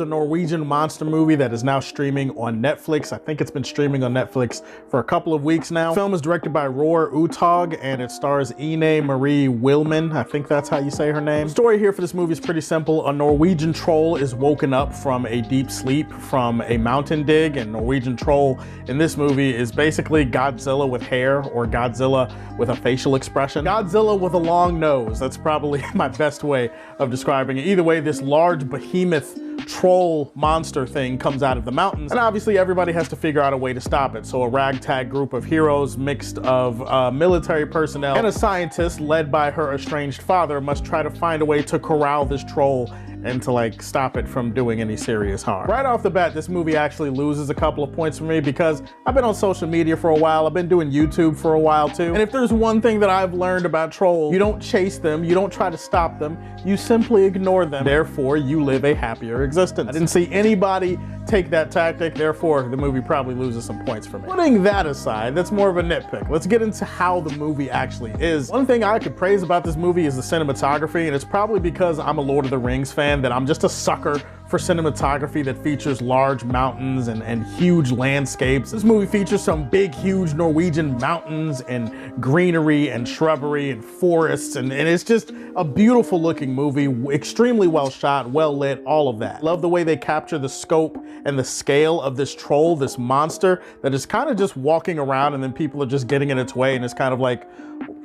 a Norwegian monster movie that is now streaming on Netflix. I think it's been streaming on Netflix for a couple of weeks now. The film is directed by Roar Uthaug and it stars Ine Marie Wilman. I think that's how you say her name. The story here for this movie is pretty simple. A Norwegian troll is woken up from a deep sleep from a mountain dig, and Norwegian troll in this movie is basically Godzilla with hair, or Godzilla with a facial expression. Godzilla with a long nose. That's probably my best way of describing it. Either way, this large behemoth troll monster thing comes out of the mountains, and obviously everybody has to figure out a way to stop it. So a ragtag group of heroes mixed of military personnel and a scientist led by her estranged father must try to find a way to corral this troll and to like stop it from doing any serious harm. Right off the bat, this movie actually loses a couple of points for me because I've been on social media for a while. I've been doing YouTube for a while too. And if there's one thing that I've learned about trolls, you don't chase them, you don't try to stop them, you simply ignore them. Therefore, you live a happier existence. I didn't see anybody take that tactic, therefore the movie probably loses some points for me. Putting that aside, that's more of a nitpick. Let's get into how the movie actually is. One thing I could praise about this movie is the cinematography, and it's probably because I'm a Lord of the Rings fan that I'm just a sucker for cinematography that features large mountains and huge landscapes. This movie features some big, huge Norwegian mountains and greenery and shrubbery and forests, and it's just a beautiful looking movie, extremely well shot, well lit, all of that. Love the way they capture the scope and the scale of this troll, this monster that is kind of just walking around and then people are just getting in its way, and it's kind of like,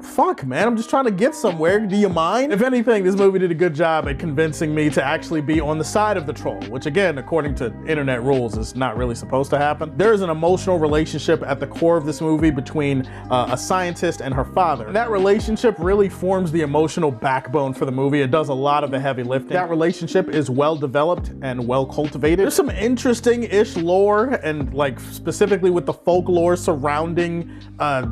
fuck man, I'm just trying to get somewhere, do you mind? If anything, this movie did a good job at convincing me to actually be on the side of the troll, which again, according to internet rules, is not really supposed to happen. There is an emotional relationship at the core of this movie between a scientist and her father. And that relationship really forms the emotional backbone for the movie. It does a lot of the heavy lifting. That relationship is well developed and well cultivated. There's some interesting-ish lore, and like specifically with the folklore surrounding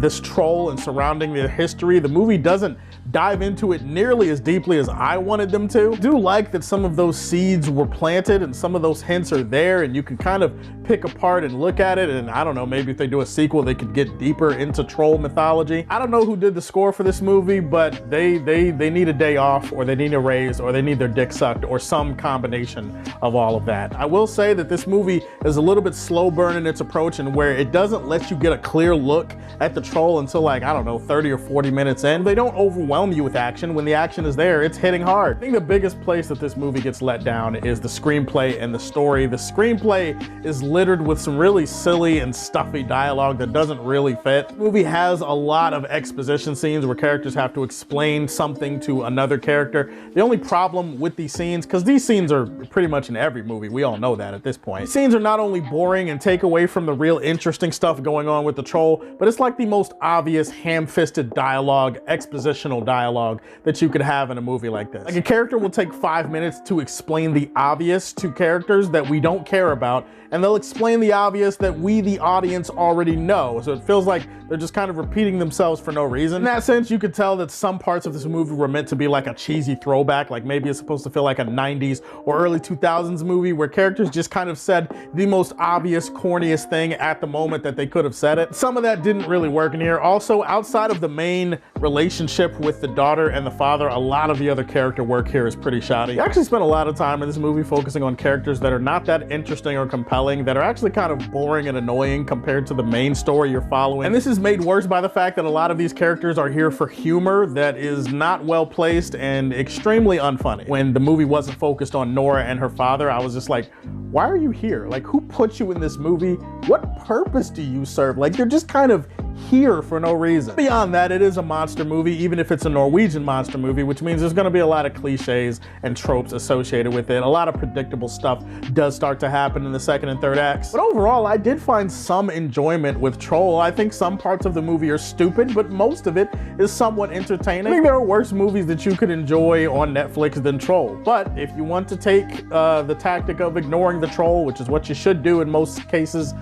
this troll and surrounding the history. The movie doesn't dive into it nearly as deeply as I wanted them to. I do like that some of those seeds were planted and some of those hints are there, and you can kind of pick apart and look at it, and I don't know, maybe if they do a sequel they could get deeper into troll mythology. I don't know who did the score for this movie, but they need a day off, or they need a raise, or they need their dick sucked, or some combination of all of that. I will say that this movie is a little bit slow burn in its approach, and where it doesn't let you get a clear look at the troll until like, I don't know, 30 or 40 minutes in. They don't overwhelm you with action. When the action is there, it's hitting hard. I think the biggest place that this movie gets let down is the screenplay and the story. The screenplay is littered with some really silly and stuffy dialogue that doesn't really fit. The movie has a lot of exposition scenes where characters have to explain something to another character. The only problem with these scenes, because these scenes are pretty much in every movie, we all know that at this point. These scenes are not only boring and take away from the real interesting stuff going on with the troll, but it's like the most obvious ham-fisted dialogue, expositional dialogue that you could have in a movie like this. Like, a character will take 5 minutes to explain the obvious to characters that we don't care about, and they'll explain the obvious that we, the audience, already know. So it feels like they're just kind of repeating themselves for no reason. In that sense, you could tell that some parts of this movie were meant to be like a cheesy throwback, like maybe it's supposed to feel like a 90s or early 2000s movie where characters just kind of said the most obvious, corniest thing at the moment that they could have said it. Some of that didn't really work in here. Also, outside of the main relationship with the daughter and the father, a lot of the other character work here is pretty shoddy. I actually spent a lot of time in this movie focusing on characters that are not that interesting or compelling, that are actually kind of boring and annoying compared to the main story you're following. And this is made worse by the fact that a lot of these characters are here for humor that is not well placed and extremely unfunny. When the movie wasn't focused on Nora and her father, I was just like, why are you here? Like, who put you in this movie? What purpose do you serve? Like, you're just kind of here for no reason. Beyond that, it is a monster movie, even if it's a Norwegian monster movie, which means there's gonna be a lot of cliches and tropes associated with it. A lot of predictable stuff does start to happen in the second and third acts. But overall, I did find some enjoyment with Troll. I think some parts of the movie are stupid, but most of it is somewhat entertaining. I think there are worse movies that you could enjoy on Netflix than Troll. But if you want to take the tactic of ignoring the troll, which is what you should do in most cases,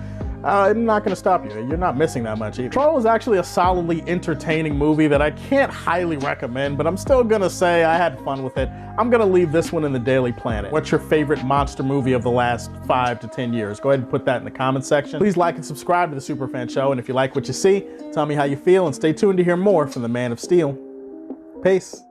I'm not gonna stop you. You're not missing that much either. Troll is actually a solidly entertaining movie that I can't highly recommend, but I'm still gonna say I had fun with it. I'm gonna leave this one in the Daily Planet. What's your favorite monster movie of the last 5 to 10 years? Go ahead and put that in the comment section. Please like and subscribe to the Superfan Show, and if you like what you see, tell me how you feel, and stay tuned to hear more from the Man of Steel. Peace.